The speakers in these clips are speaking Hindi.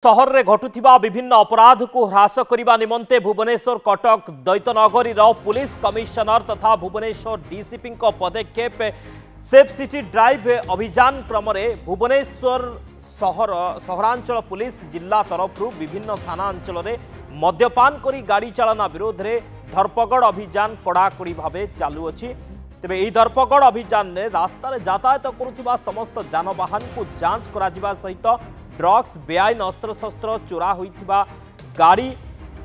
सहर में घटुवा विभिन्न अपराध को ह्रास करने निमंते भुवनेश्वर कटक दैतनगरी पुलिस कमिशनर तथा भुवनेश्वर डीसीपी पदक्षेप सेफ सिटी ड्राइव अभियान क्रम भुवनेश्वर सहरांचल पुलिस जिला तरफ विभिन्न थाना अंचल में मद्यपान करी गाड़ी चालना विरोध में धरपगड़ अभियान कड़ाकड़ी भाव चालुअछि। तेबे यह धरपगड़ अभियान में रास्ता यातायात करुवा समस्त जानवाहन को जांच करा सहित ड्रग्स बेआईन अस्त्रशस्त्र चोरा होइथिबा गाड़ी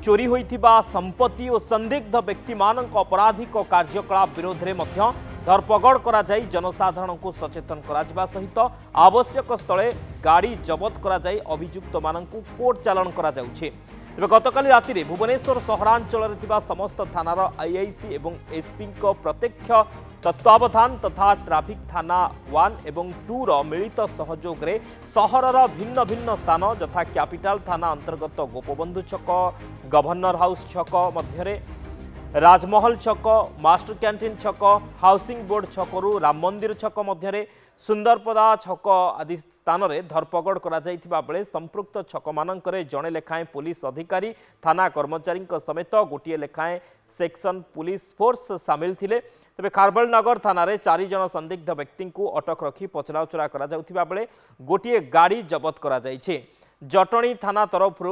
चोरी होइथिबा संपत्ति और संदिग्ध व्यक्ति मानक आपराधिक कार्यकलाप विरोध में मध्य धरपगड़ करा जाई जनसाधारण को सचेतन करा सहित आवश्यक स्थले गाड़ी जबत करा जाई अभियुक्त मानक कोर्ट चालान करा जाउछे। तेज गतकाली राति भुवनेश्वर सहरांचल समस्त थानार आईआईसी एवं एसपी प्रत्यक्ष तत्वावधान तथा ट्राफिक थाना 1 एवं 2 मिलित सहयोग रे सहरर भिन्न भिन्न स्थान यथा कैपिटल थाना अंतर्गत गोपबंधु छक गवर्नर हाउस छक मध्य राजमहल छक मास्टर कैंटीन छक हाउसिंग बोर्ड छकरू राम मंदिर छक मध्य सुंदरपदा छक आदि स्थान में धरपगड़ करा जाइथिबा बेले संपृक्त छक मानकरे जड़े लेखाएं पुलिस अधिकारी थाना कर्मचारी समेत गोटे लेखाएं सेक्शन पुलिस फोर्स सामिल थिले। तेबे खारबल नगर थाना रे 4 जन संदिग्ध व्यक्ति को अटक रखी पचराउचरा करा जाउथिबा बेले गोटे गाड़ी जबत करा जाइछे। जटणी थाना तरफ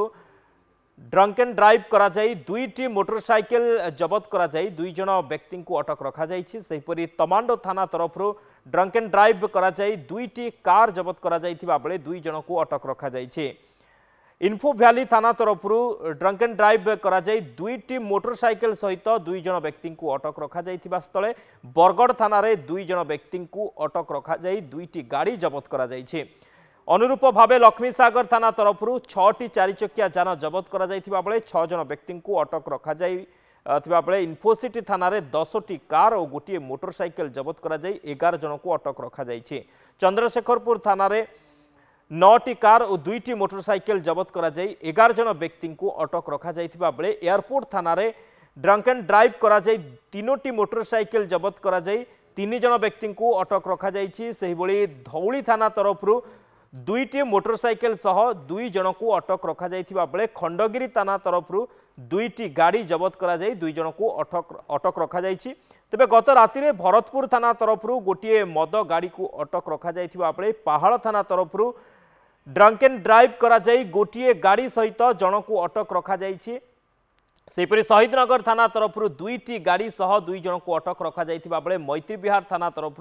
ड्रंक एंड ड्राइव करा जाई 2टी मोटरसाइकिल जबत करा जाई 2 जन व्यक्ति को अटक रखा जाइछे। सेहिपरि तमांडो थाना तरफ ड्रंक एंड ड्राइव करा जाई 2टी कार जबत करा जाइथिबा बेले 2 जन को अटक रखा जाइछे। इन्फो भ्याली थाना तरफ ड्रंक एंड ड्राइव करा जाई 2टी मोटरसाइकिल सहित 2 जन व्यक्ति को अटक रखा जाइथिबा स्थले बरगड़ थाना रे 2 जन व्यक्ति को अटक रखा जाई 2टी गाड़ी जबत करा जाइछे। अनुरूप भावे लक्ष्मीसागर थाना तरफ 6टी 4 चकिया जान जबत करा जाइथिबा बेले 6 जन व्यक्ति को अटक रखा जाइथिबा बेले इन्फोसिटी थाना रे 10टी कार और गोटे मोटरसाइकिल जबत करा जाई 11 जन को अटक रखा जाइछे। चंद्रशेखरपुर थाना रे 9टी कार और 2टी मोटरसाइकिल जबत करा जाई 11 जन व्यक्ति को अटक रखा जाइथिबा बेले एयरपोर्ट थाना रे ड्रंक एंड ड्राइव करा जाई 3टी मोटरसाइकिल जबत करा जाई 3 जन व्यक्ति को अटक रखा जाइछि। सेहि भली धौली थाना तरफ 2टी मोटरसाइकिल सह 2 जन को अटक रखा जाइथिबा बेले खंडगिरी थाना तरफ 2टी गाड़ी जबत करा जाई 2 जन को अटक रखा जाइछि। तेबे गत राति रे भरतपुर थाना तरफ गोटे मद गाड़ी को अटक रखा जाइथिबा बेले पहाड़ थाना तरफ ड्रंक एंड ड्राइव करा जाई गोटे गाड़ी सहित जन को अटक रखा जाइछि। सेहिपरि शहीदनगर थाना तरफ 2टी गाड़ी सह 2 जन को अटक रखा जाइथिबा बेले मैत्री विहार थाना तरफ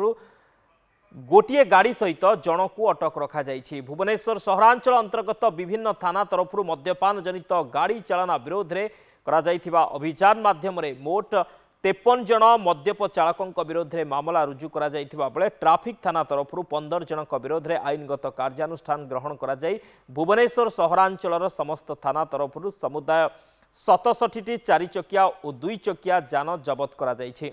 गोटे गाड़ी सहित जन को अटक रखा जाइछि। भुवनेश्वर सहरांचल अंतर्गत विभिन्न थाना तरफ मद्यपान जनित गाड़ी चालना विरोध में करा जाइथिबा अभियान माध्यम मोट 53 जन मद्यप चालकों विरोध में मामला रुजु करा जाइथिबा बेले ट्राफिक थाना तरफ 15 जन विरोध में आईनगत कार्यानुष्ठान ग्रहण करा जाई भुवनेश्वर सहरांचल समस्त थाना तरफ समुदाय 67टी 4 चकिया और 2 चकिया जान जबत करा जाइछि।